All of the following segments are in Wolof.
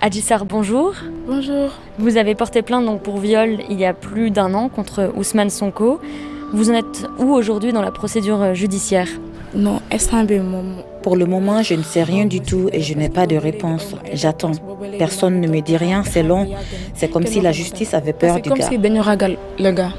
Adjissar, bonjour. Bonjour. Vous avez porté plainte donc pour viol il y a plus d'un an contre Ousmane Sonko. Vous en êtes où aujourd'hui dans la procédure judiciaire? Non, Pour le moment, je ne sais rien du tout et je n'ai pas de réponse. J'attends. Personne ne me dit rien, c'est long. C'est comme si la justice avait peur du C'est comme gars. si dañu ragal le gars.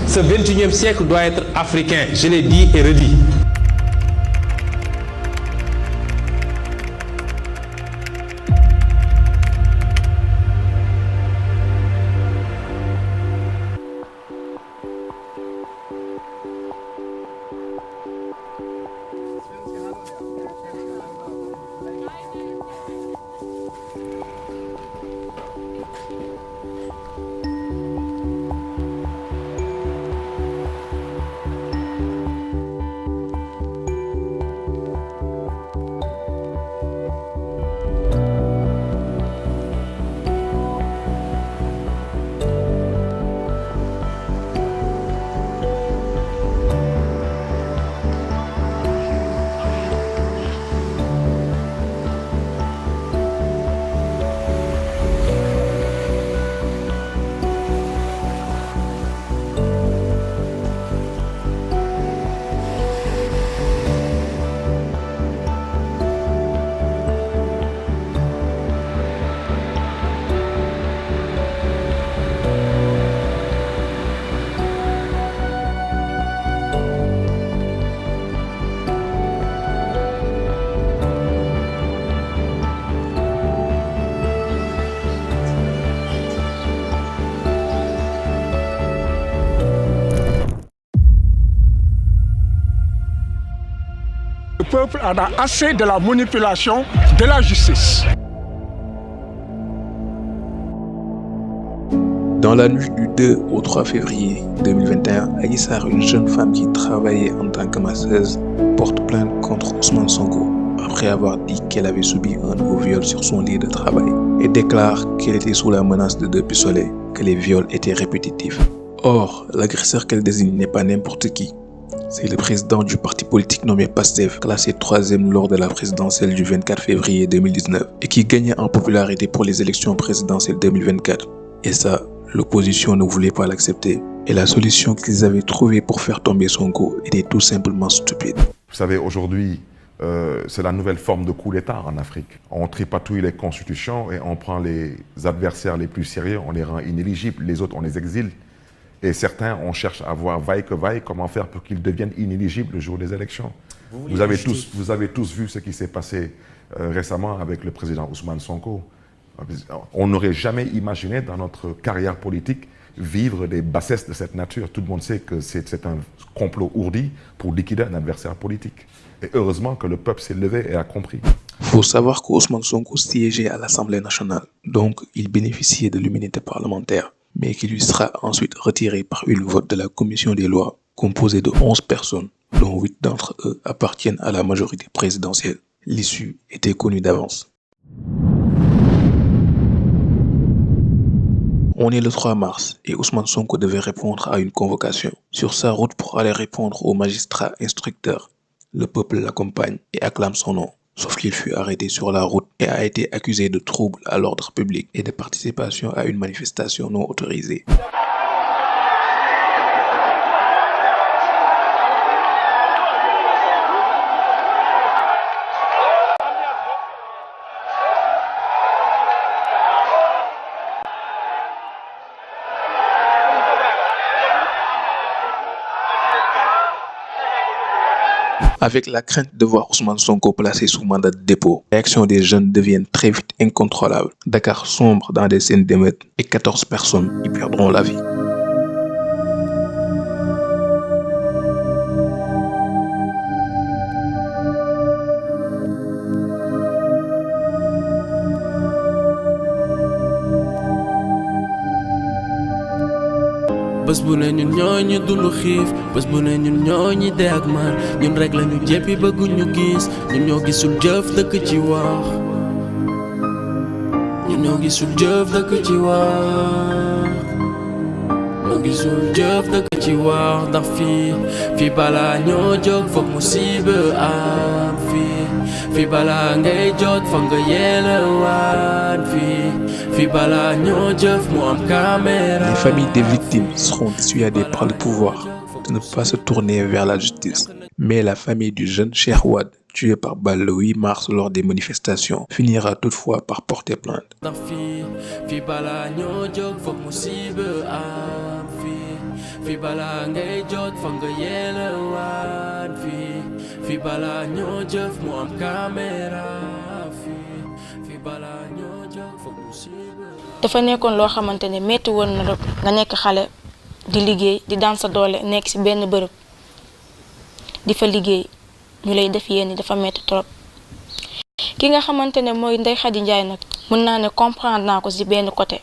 Ce 21e siècle doit être africain, je l'ai dit et redit. Le peuple en a assez de la manipulation de la justice. Dans la nuit du 2 au 3 février 2021, Adjissar, une jeune femme qui travaillait en tant que masseuse, porte plainte contre Ousmane Sonko après avoir dit qu'elle avait subi un nouveau viol sur son lit de travail et déclare qu'elle était sous la menace de 2 pistolets, que les viols étaient répétitifs. Or, l'agresseur qu'elle désigne n'est pas n'importe qui. C'est le président du parti politique nommé PASTEF, classé 3e lors de la présidentielle du 24 février 2019 et qui gagnait en popularité pour les élections présidentielles 2024. Et ça, l'opposition ne voulait pas l'accepter. Et la solution qu'ils avaient trouvée pour faire tomber Sonko était tout simplement stupide. Vous savez, aujourd'hui, c'est la nouvelle forme de coup d'État en Afrique. On tripatouille les constitutions et on prend les adversaires les plus sérieux, on les rend inéligibles, les autres on les exile. Et certains, on cherche à voir vaille que vaille comment faire pour qu'ils deviennent inéligibles le jour des élections. Vous avez tous vu ce qui s'est passé récemment avec le président Ousmane Sonko. On n'aurait jamais imaginé dans notre carrière politique vivre des bassesses de cette nature. Tout le monde sait que c'est un complot ourdi pour liquider un adversaire politique. Et heureusement que le peuple s'est levé et a compris. Il faut savoir qu'Ousmane Sonko siégeait à l'Assemblée nationale, donc il bénéficiait de l'immunité parlementaire, mais qui lui sera ensuite retirée par une vote de la commission des lois, composée de 11 personnes, dont 8 d'entre eux appartiennent à la majorité présidentielle. L'issue était connue d'avance. On est le 3 mars et Ousmane Sonko devait répondre à une convocation. Sur sa route pour aller répondre au magistrat instructeur, le peuple l'accompagne et acclame son nom. Sauf qu'il fut arrêté sur la route et a été accusé de trouble à l'ordre public et de participation à une manifestation non autorisée. Avec la crainte de voir Ousmane Sonko placé sous mandat de dépôt, les réactions des jeunes deviennent très vite incontrôlables. Dakar sombre dans des scènes d'émeutes et 14 personnes y perdront la vie. bés bu ne ñun ñoo ñu dund xiif bés bu ne ñun ñoo ñi dee ak mar ñun rek lañu jéppi bëgguñu gis ñun ñoo gisul jëf dëkk ci wax ñun ñoo gisul jëf dëkk ci wax ñoo gisul jëf dëgg ci wax ndax fii balaa ñoo jóg foog musiba am fii balaa ngay jot foog nga yelewaan fii balaa ñoo jëf mu am caméra. Les familles des victimes seront dissuadées par le pouvoir de ne pas se tourner vers la justice. Mais la famille du jeune Cheikh Wade, tué par balle le 8 mars lors des manifestations, finira toutefois par porter plainte. ndax fii balaa ñoo jóg foog musiba am fii balaa ngay jot foog nga yelewaan fii balaa ñoo jëf mu am caméra fii balaa ñoo jóg foog musiba. dafa nekkoon loo xamante ne metti woon na rek nga nekk xale di liggéey di daan sa doole nekk ci benn bërëb di fa liggéey ñu lay def yéen dafa metti trop. ki nga xamante ne mooy Ndeye Khady Ndiaye nag mën naa ne comprendre naa ko ci benn côté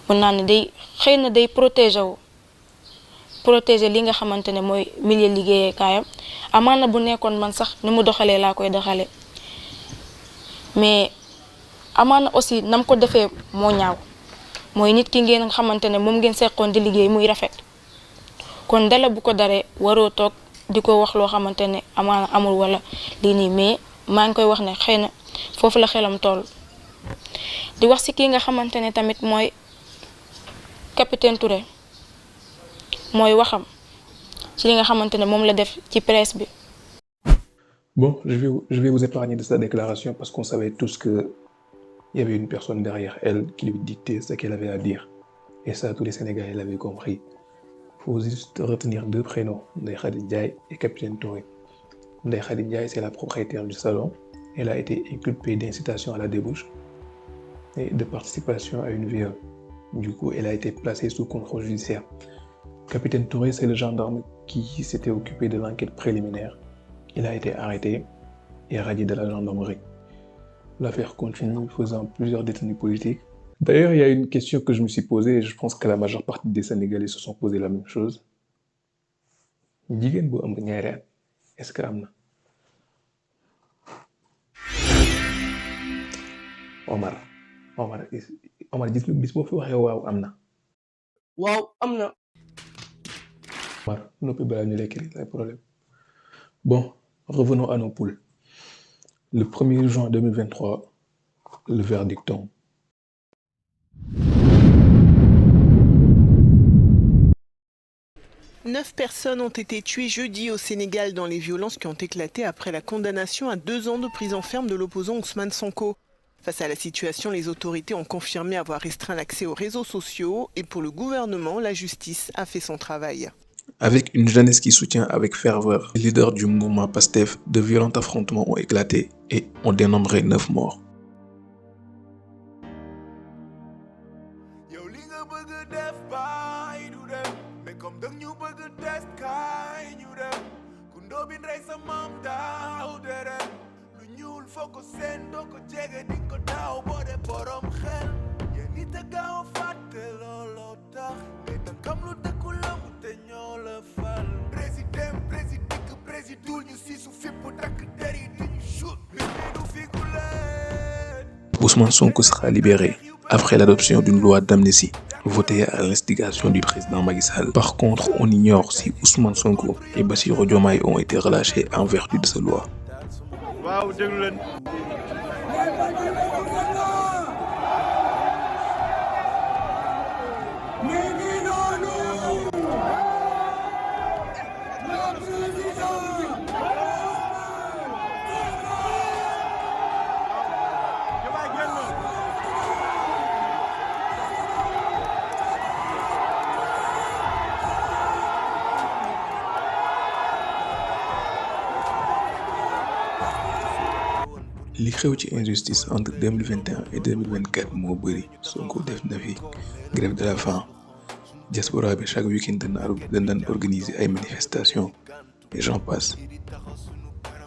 mën naa ne day xëy na day protéger li nga xamante ne mooy milieu liggéeykaayam amaana bu nekkoon man sax ni mu doxalee laa koy doxalee mais amaana aussi nam ko defee moo ñaaw mooy nit ki ngeen xamante ne moom ngeen seqoon di liggéey muy rafet kon dala bu ko daree waroo toog di ko wax loo xamante ne amaana amul wala lii nii mais maa ngi koy wax ne xëy na foofu la xelam toll di wax ci kii nga xamante ne tamit mooy capitaine Touré mooy waxam ci li nga xamante ne moom la def ci presse bi. Bon, je vais vous épargner de sa déclaration parce qu'on savait tous qu'il y avait une personne derrière elle qui lui dictait ce qu'elle avait à dire. Et ça, tous les Sénégalais l'avaient compris. Il faut juste retenir deux prénoms, Ndeye Khady Ndiaye et Capitaine Touré. Ndeye Khady Ndiaye, c'est la propriétaire du salon. Elle a été inculpée d'incitation à la débauche et de participation à une viol. Du coup, elle a été placée sous contrôle judiciaire. Capitaine Touré, c'est le gendarme qui s'était occupé de l'enquête préliminaire. Il a été arrêté et radié de la gendarmerie. L'affaire continue, faisant plusieurs détenus politiques. D'ailleurs, il y a une question que je me suis posée et je pense que la majeure partie des Sénégalais se sont posé la même chose. Jigéen bu ëmb ñaari at, est-ce que am na? Omar gis nga bis boo fi waxee waaw am na. waaw am na. Omar noppi balaa ñu lekk lay problème. Bon, revenons à nos poules. Le 1er juin 2023, le verdict tombe. Neuf personnes ont été tuées jeudi au Sénégal dans les violences qui ont éclaté après la condamnation à 2 ans de prison ferme de l'opposant Ousmane Sonko. Face à la situation, les autorités ont confirmé avoir restreint l'accès aux réseaux sociaux et pour le gouvernement, la justice a fait son travail. Avec une jeunesse qui soutient avec ferveur les leaders du mouvement PASTEF, de violents affrontements ont éclaté et ont dénombré 9 morts. Ousmane Sonko sera libéré après l'adoption d'une loi d'amnistie votée à l'instigation du président Macky Sall. Par contre, on ignore si Ousmane Sonko et Bassirou Diomaye ont été relâchés en vertu de cette loi. li xew ci injustice entre 2021 et 2024 moo bëri. Sonko def na fi grève de la faim, diaspora bi chaque week-end dañ daan organiser ay manifestations et j'en passe.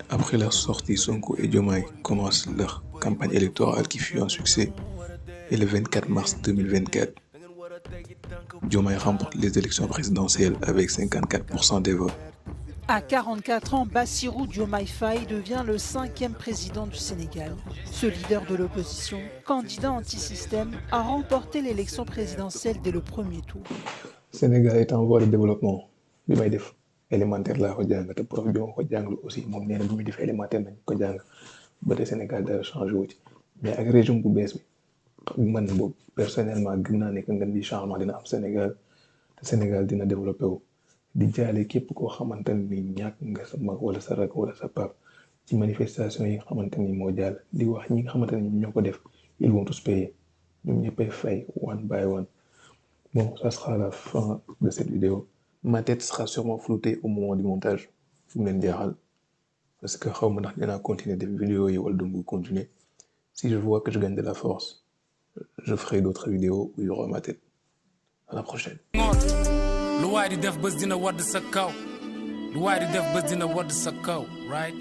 Après leur sortie, Sonko et Diomaye commencent leur campagne électorale qui fut un succès. Et le 24 mars 2024, Diomaye remporte les élections présidentielles avec 54% des votes. À 44 ans, Bassirou Diomaye Faye devient le 5e président du Sénégal. Ce leader de l'opposition, candidat anti-système, a remporté l'élection présidentielle dès le premier tour. Sénégal est en voie de développement bi may def élémentaire laa ko jàng te prof bi ma ko jàngal aussi moom nee na bi muy def élémentaire nañ ko jàng ba tey Sénégal dara changé wu ci mais ak régime bu bees bi man boobu personnellement gëm naa ne que ngeen di changement dina am Sénégal te Sénégal dina développé wu di jaale képp koo xamante ni ñàkk nga sa mag wala sa rak wala sa pap ci manifestation yi nga xamante ni moo jàll di wax ñi nga xamante ni ñoo ko def ils vont tous payer ñoom ñëppay fay one by one. Bon, ça sera la fin de cette vidéo. Ma tête sera sûrement floutée au moment du montage. Fu mu leen jeexal parce que xaw ma ndax dinaa continuer des vidéos yi wala du continuer. Si je vois que je gagne de la force, je ferai d'autres vidéos où il y aura ma tête. À la prochaine. lu waay di def bés dina wadd sa kaw lu waay di def bés dina wadd sa kaw right.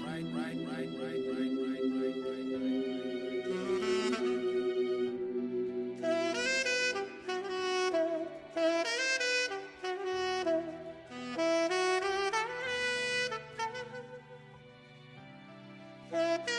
Thank you.